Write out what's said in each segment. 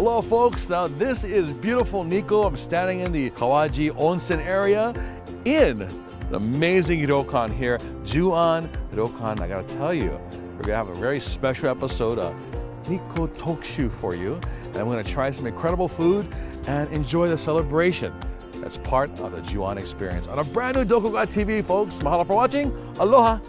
Hello folks, now this is beautiful Nikko. I'm standing in the Kawaji Onsen area in the amazing ryokan here, Ju-an Ryokan. I gotta tell you, we're gonna have a very special episode of Nikko Tokshu for you. And I'm gonna try some incredible food and enjoy the celebration that's part of the Ju-an experience on a brand new Doko TV, folks. Mahalo for watching. Aloha.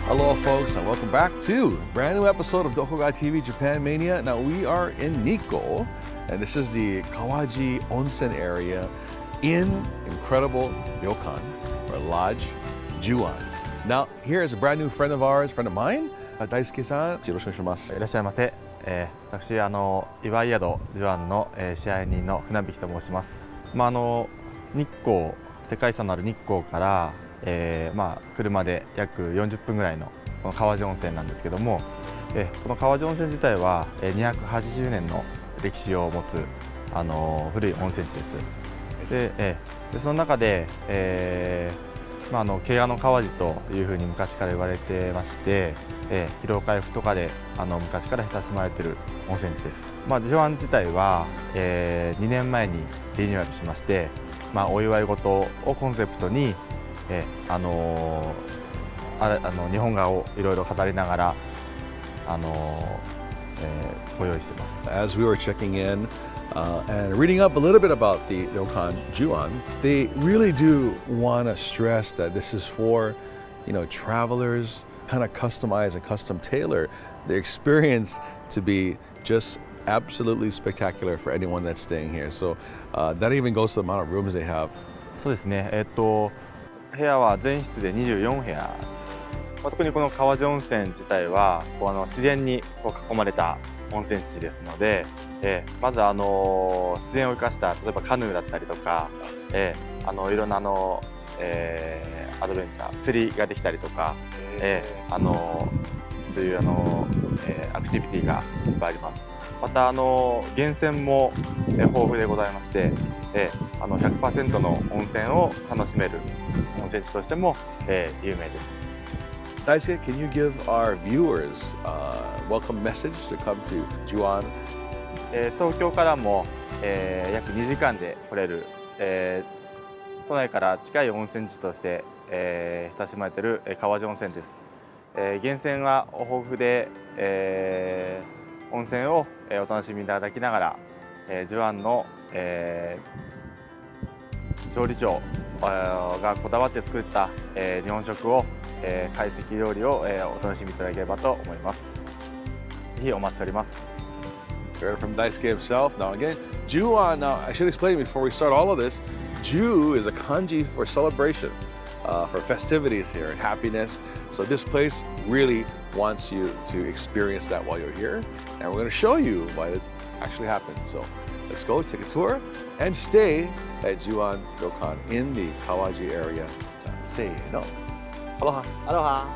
Hello folks, and welcome back to a brand new episode of Doko TV JapanMania. Now we are in Nikko, and this is the Kawaji Onsen area in incredible ryokan, or lodge, Ju-an. Now here is a brand new friend of ours, friend of mine, Daisuke-san. よろしくお願いします。いらっしゃいませ。私祝い宿Ju-anの支配人の船引と申します。日光、世界遺産のある日光から、車で約40分ぐらいのこの川治温泉なんですけども、この川治温泉自体は280年の歴史を持つ古い温泉地です。でその中で、怪我の川治というふうに昔から言われてまして、疲労回復とかで昔から親しまれている温泉地です。Ju-an自体は、2年前にリニューアルしまして、お祝い事をコンセプトに日本画をいろいろ飾りながらご用意しています。As we were checking in and reading up a little bit about the ryokan Ju-an, they really do want to stress that this is for, travelers, kind of customize and custom tailor the experience to be just absolutely spectacular for anyone that's staying here. So that even goes to the amount of rooms they have. そうですね。部屋は全室で24部屋です。特にこの川治温泉自体は自然に囲まれた温泉地ですので、まず自然を生かした例えばカヌーだったりとか、いろんなアドベンチャー釣りができたりとか、そういうアクティビティがいっぱいあります。また源泉も豊富でございまして、100% の温泉を楽しめる温泉地としても有名です。Daisuke, can you give our viewers a welcome message to come to Ju-an? 東京からも約2時間で来れる都内から近い温泉地として親しまれている川治温泉です。源泉は豊富で温泉をお楽しみいただきながらJu-anの調理長がこだわって作った日本食を懐石料理をお楽しみいただければと思います。ぜひお待ちしております。Heard from Daisuke himself. Now again, Ju-an. Now I should explain before we start all of this. Ju is a kanji for celebration, for festivities here and happiness. So this place really wants you to experience that while you're here, and we're going to show you why it actually happens. So let's go take a tour and stay at Ju-an Ryokan in the Kawaji area. Say no. Aloha. Aloha.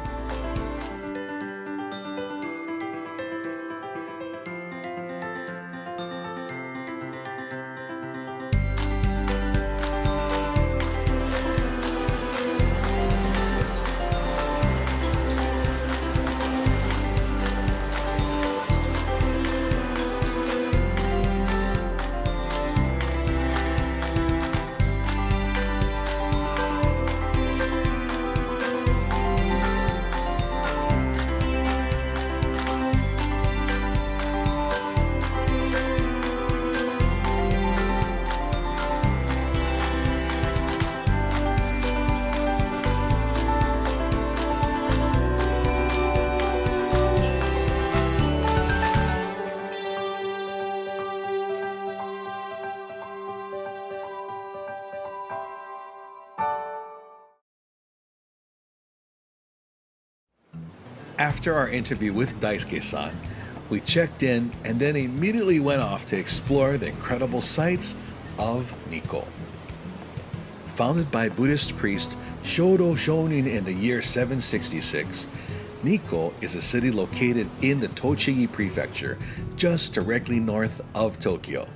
After our interview with Daisuke-san, we checked in and then immediately went off to explore the incredible sights of Nikko. Founded by Buddhist priest Shodo Shonin in the year 766, Nikko is a city located in the Tochigi prefecture, just directly north of Tokyo.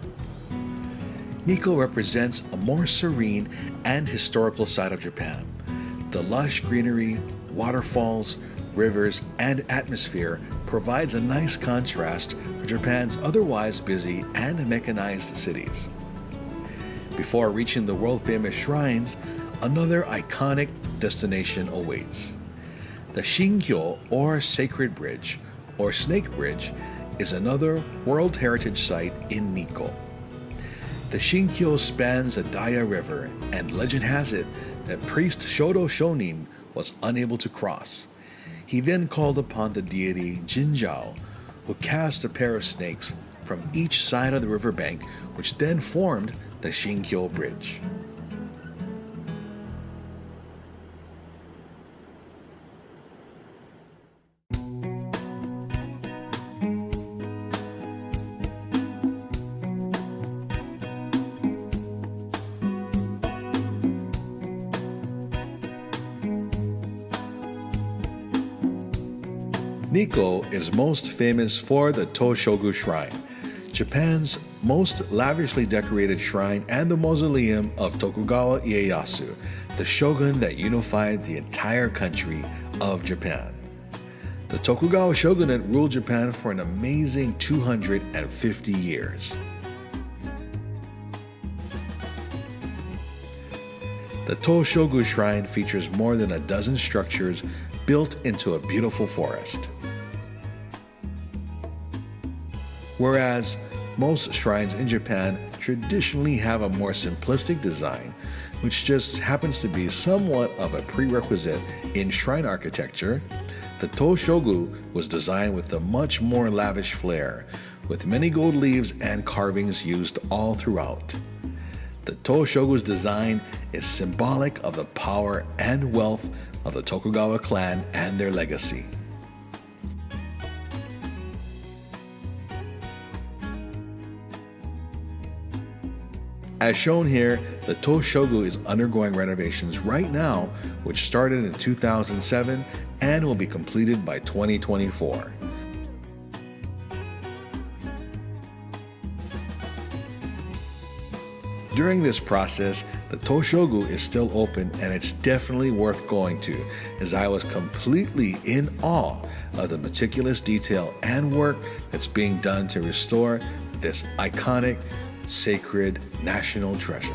Nikko represents a more serene and historical side of Japan. The lush greenery, waterfalls, rivers, and atmosphere provides a nice contrast for Japan's otherwise busy and mechanized cities. Before reaching the world-famous shrines, another iconic destination awaits. The Shinkyo, or Sacred Bridge, or Snake Bridge, is another World Heritage Site in Nikko. The Shinkyo spans the Daya River, and legend has it that priest Shodo Shonin was unable to cross. He then called upon the deity Jinjao, who cast a pair of snakes from each side of the riverbank, which then formed the Shinkyo Bridge. Nikko is most famous for the Toshogu Shrine, Japan's most lavishly decorated shrine and the mausoleum of Tokugawa Ieyasu, the shogun that unified the entire country of Japan. The Tokugawa shogunate ruled Japan for an amazing 250 years. The Toshogu Shrine features more than a dozen structures built into a beautiful forest. Whereas most shrines in Japan traditionally have a more simplistic design, which just happens to be somewhat of a prerequisite in shrine architecture, the Toshogu was designed with a much more lavish flair, with many gold leaves and carvings used all throughout. The Toshogu's design is symbolic of the power and wealth of the Tokugawa clan and their legacy. As shown here, the Toshogu is undergoing renovations right now, which started in 2007 and will be completed by 2024. During this process, the Toshogu is still open and it's definitely worth going to, as I was completely in awe of the meticulous detail and work that's being done to restore this iconic, sacred national treasure.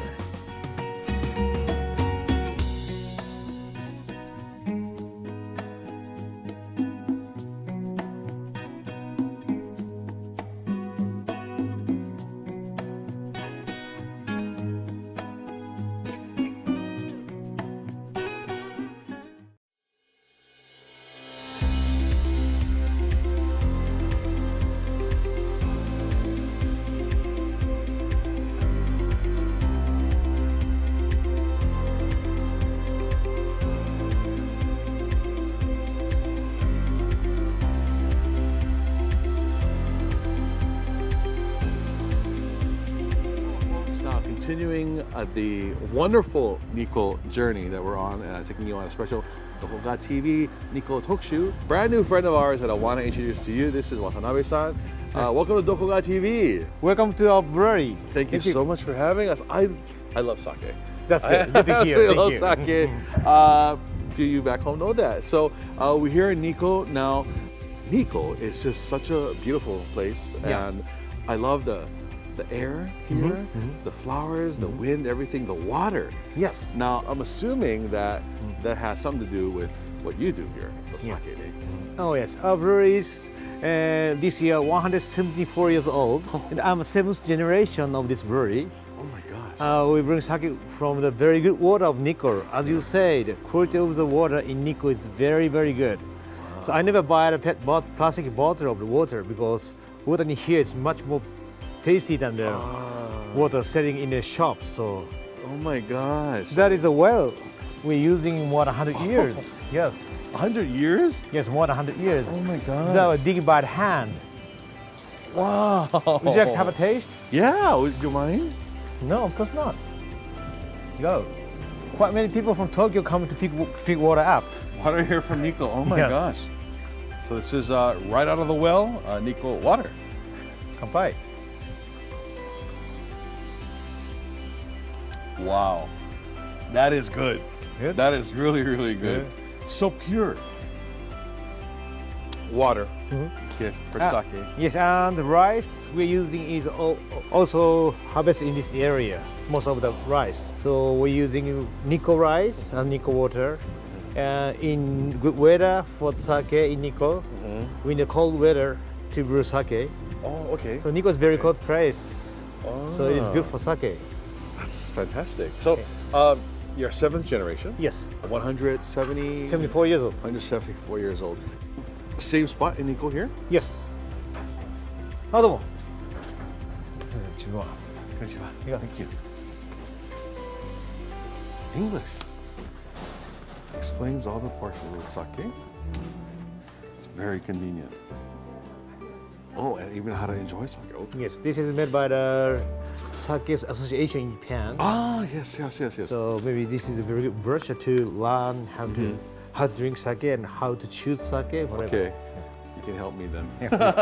Continuing the wonderful Nikko journey that we're on, taking you on a special Doko TV Nikko Tokushu. Brand new friend of ours that I want to introduce to you. This is Watanabe-san. Welcome to Doko TV. Welcome to our brewery. Thank you so much for having us. I love sake. That's good. Good to hear. I love sake. A few of you back home know that. So we're here in Nikko now. Nikko is just such a beautiful place, and I love the air here, the flowers, the wind, everything, the water. Yes. Now, I'm assuming that that has something to do with what you do here, the sake. Oh yes, our brewery is this year 174 years old, and I'm a seventh generation of this brewery. Oh my gosh. We bring sake from the very good water of Nikko. As you say, the quality of the water in Nikko is very, very good. Wow. So I never buy a plastic bottle of the water, because water in here is much more tasty than the water selling in the shops. So oh my gosh. that is a well we're using more than 100 years. Yes, 100 years? yes, more than 100 years. Oh my God. So digging by the hand. Wow. Would you like to have a taste? Yeah, would you mind? No, of course not. Go. Quite many people from Tokyo come to pick water up. Water here from Nikko. Oh my Yes. gosh. So this is right out of the well, Nikko water. Kanpai. Wow. That is good. Good? That is really, really good. So pure. Water. Yes, for sake. Yes, and the rice we're using is also harvested in this area, most of the rice. So we're using Nikko rice and Nikko water. In good weather for sake in Nikko, in the cold weather to brew sake. Oh, okay. So Nikko is very cold place, so it is good for sake. That's fantastic. So, you're 7th generation. Yes, 170. 74 years old. 174 years old. Same spot in Nikko here? Yes. あ、どうも。こんにちは。 Thank you. English. Explains all the portions of sake. It's very convenient. Oh, and even how to enjoy sake. Okay. Yes, this is made by the Sake Association in Japan. Ah, yes. So maybe this is a very good brochure to learn how to drink sake and how to choose sake. Whatever. Okay. You can help me then. Yeah, please.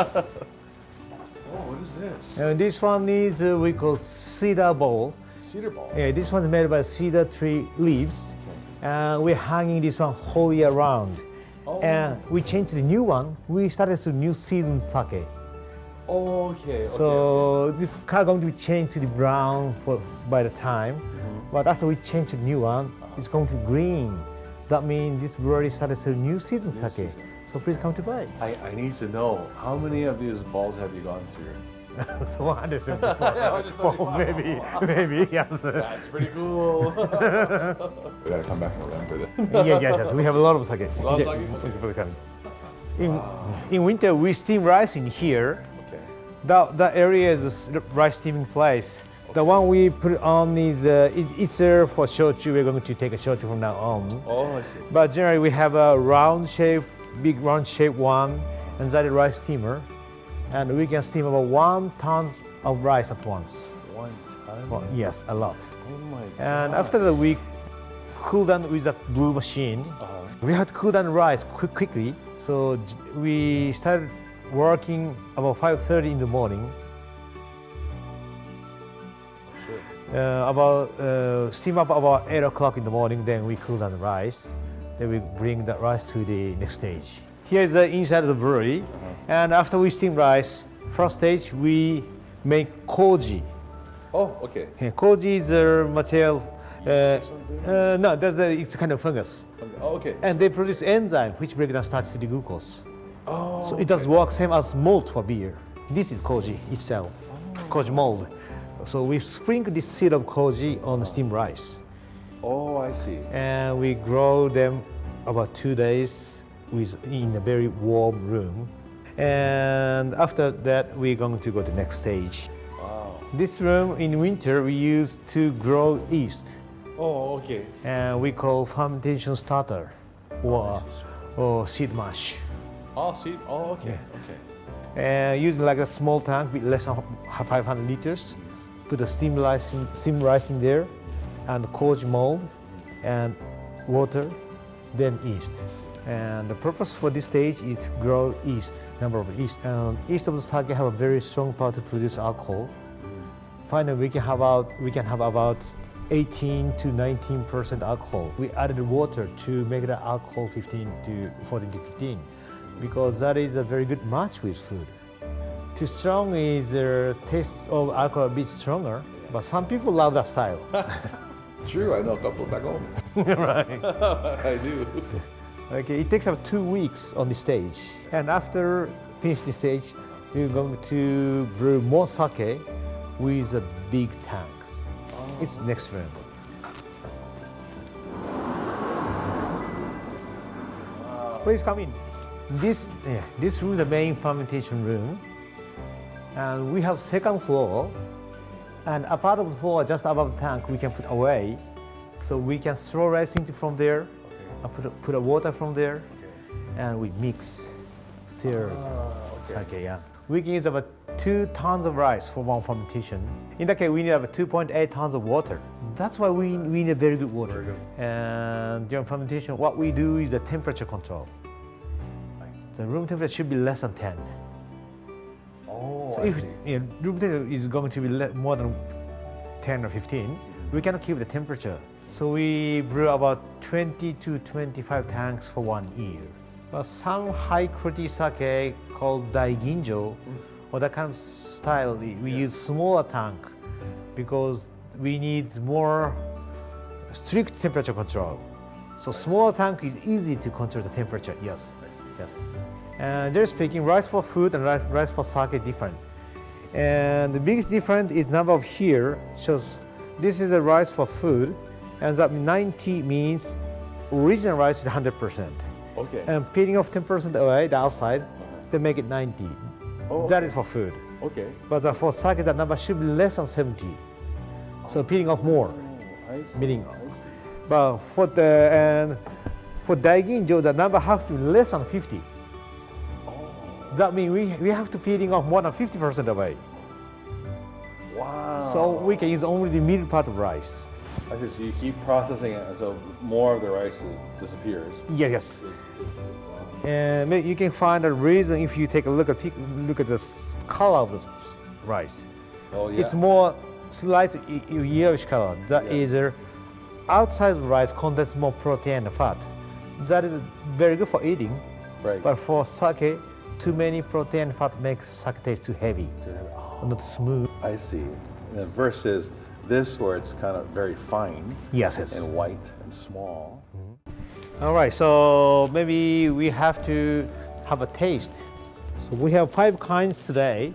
Oh, what is this? And this one is we call cedar ball. Cedar ball. Yeah, this one is made by cedar tree leaves. We're hanging this one whole year round. Oh. And we changed the new one. We started to new season sake. Okay. So this color going to be changed to the brown by the time. But after we change the new one, it's going to green. That means this brewery started a new season sake. season. So please come to buy. I need to know, how many of these balls have you gone through? So 174. Maybe, yes. That's pretty cool. We gotta come back in November then. Yes. We have a lot of sake. lot of sake? Thank you for coming. In winter, we steam rice in here. Okay. That area is the rice steaming place. The one we put on is it's for shochu. We're going to take a shochu from now on. Oh, I see. But generally, we have a big round shape one, and that is rice steamer, and we can steam about 1 ton of rice at once. 1 ton? Well, yes, a lot. Oh my God. And after that, we cool down with that blue machine. We have to cool down rice quickly. So we started working about 5:30 in the morning. Steam up about 8 o'clock in the morning. Then we cool down the rice. Then we bring that rice to the next stage. Here is the inside of the brewery. And after we steam rice, first stage we make koji. Oh, okay. Koji is a material. No, it's a kind of fungus. Oh, okay. And they produce enzyme which break down starch to the glucose. Oh. So it does work same as malt for beer. This is koji itself, koji mold. So we sprinkle this seed of koji on the steamed rice. Oh, I see. And we grow them about 2 days in a very warm room. And after that, we're going to go to the next stage. Wow. This room in winter we use to grow yeast. Oh, okay. And we call fermentation starter or seed mash. Oh, see. Oh, okay. Yeah. Okay. And using like a small tank with less than 500 liters, put the steam rice in there, and koji mold, and water, then yeast. And the purpose for this stage is to grow yeast, number of yeast. And yeast of the sake have a very strong power to produce alcohol. Finally, we can have about 18 to 19% alcohol. We added water to make the alcohol 14 to 15, because that is a very good match with food. Too strong is the taste of alcohol a bit stronger, but some people love that style. True, I know a couple back home. Right. I do. Okay, it takes about 2 weeks on the stage. And after finish the stage, we're going to brew more sake with big tanks. It's next room. Please come in. This room is the main fermentation room. And we have second floor. And a part of the floor just above the tank we can put away. So we can throw rice into from there, put a water from there, and we mix, stir sake. Yeah. We can use about 2 tons of rice for one fermentation. In that case, we need about 2.8 tons of water. That's why we need very good water. Very good. And during fermentation, what we do is the temperature control. The room temperature should be less than 10. Oh, So if room temperature is going to be more than 10 or 15, we cannot keep the temperature. So we brew about 20 to 25 tanks for 1 year. But some high quality sake called daiginjo, or that kind of style, we use smaller tank because we need more strict temperature control. So smaller tank is easy to control the temperature. Yes, yes. And generally speaking, rice for food and rice for sake is different. And the biggest difference is number of here shows this is the rice for food, and that 90 means original rice is 100%. Okay. And peeling off 10% away, the outside, they make it 90. Oh, That is for food. Okay. But for sake, that number should be less than 70. So peeling off more, I see. meaning. But for daiginjo, the number has to be less than 50. That means we have to peeling off more than 50% away. Wow. So we can use only the middle part of rice. I see. So you keep processing it, and so more of the rice disappears. Yes. And maybe you can find a reason if you take a look at the color of the rice. Oh yeah. It's more slight yellowish color. That is outside the rice contains more protein and fat. That is very good for eating. right. But for sake, too many protein and fat makes sake taste too heavy, not smooth. I see. And versus this, where it's kind of very fine Yes. and white and small. All right, so maybe we have to have a taste. So we have 5 kinds today.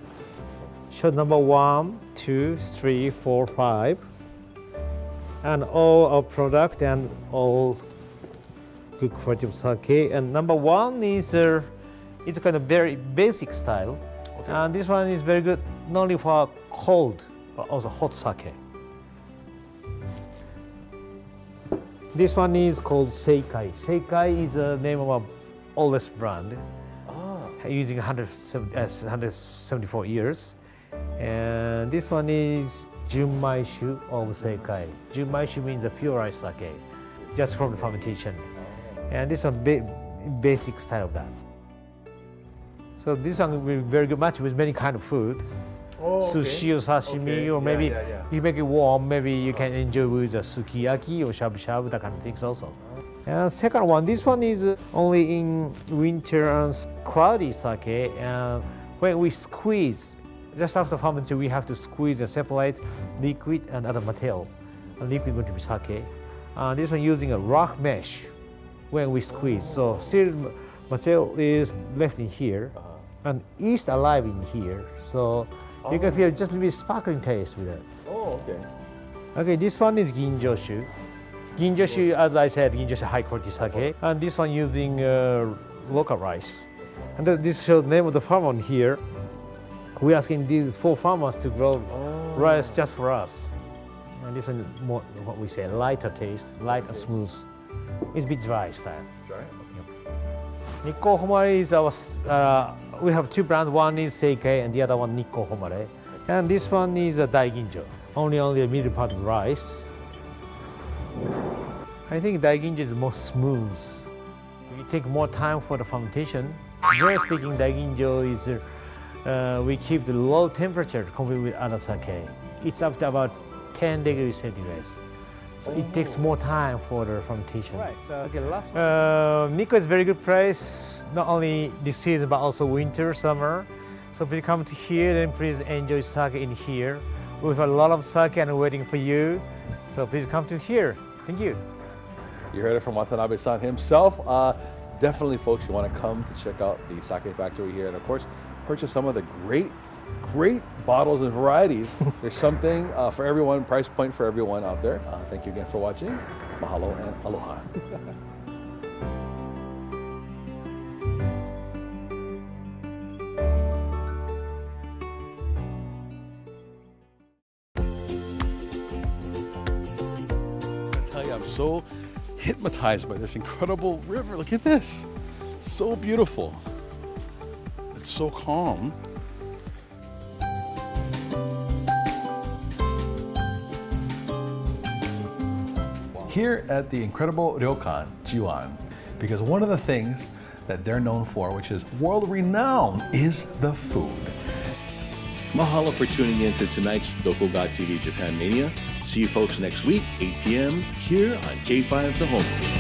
Show number 1, 2, 3, 4, 5. And all our product and all good quality of sake. And number 1 is it's kind of very basic style. Okay. And this one is very good not only for cold, but also hot sake. This one is called Seikai. Seikai is the name of our oldest brand, using 174 years. And this one is Junmaishu of Seikai. Junmaishu means a pure rice sake, just from the fermentation. And this one basic style of that. So this one will be very good match with many kind of food. Sushi or sashimi, or maybe you make it warm, maybe you can enjoy with a sukiyaki or shabu-shabu, that kind of things also. And second one, this one is only in winter and cloudy sake. And when we squeeze, just after fermentation, we have to squeeze and separate liquid and other material. And liquid is going to be sake. This one using a rock mesh when we squeeze. So still material is left in here, and yeast alive in here. So you can feel just a little bit sparkling taste with it. Oh, okay. Okay, this one is ginjoshu. Ginjoshu, as I said, ginjoshu high quality sake. And this one using local rice. And this shows the name of the farmer here. We're asking these 4 farmers to grow rice just for us. And this one is more what we say, lighter taste, light and smooth. It's a bit dry style. Dry? Nikko Homare is our, we have 2 brands. One is Seikai and the other one Nikko Homare. And this one is a daiginjo, only the middle part of rice. I think daiginjo is more smooth. We take more time for the fermentation. Generally speaking, daiginjo is, we keep the low temperature compared with other sake. It's up to about 10 degrees centigrade. So it takes more time for the fermentation. Right. So, okay, last one. Nikko is very good place, not only this season, but also winter, summer. So if you come to here, then please enjoy sake in here. We have a lot of sake and waiting for you. So please come to here. Thank you. You heard it from Watanabe-san himself. Definitely, folks, you want to come to check out the sake factory here, and of course, purchase some of the great bottles and varieties. There's something for everyone, price point for everyone out there. Thank you again for watching. Mahalo and aloha. I tell you, I'm so hypnotized by this incredible river. Look at this. So beautiful. It's so calm. Here at the incredible ryokan, Jiwan, because one of the things that they're known for, which is world renowned, is the food. Mahalo for tuning in to tonight's Doko TV JapanMania. See you folks next week, 8 p.m. here on K5 The Home Team.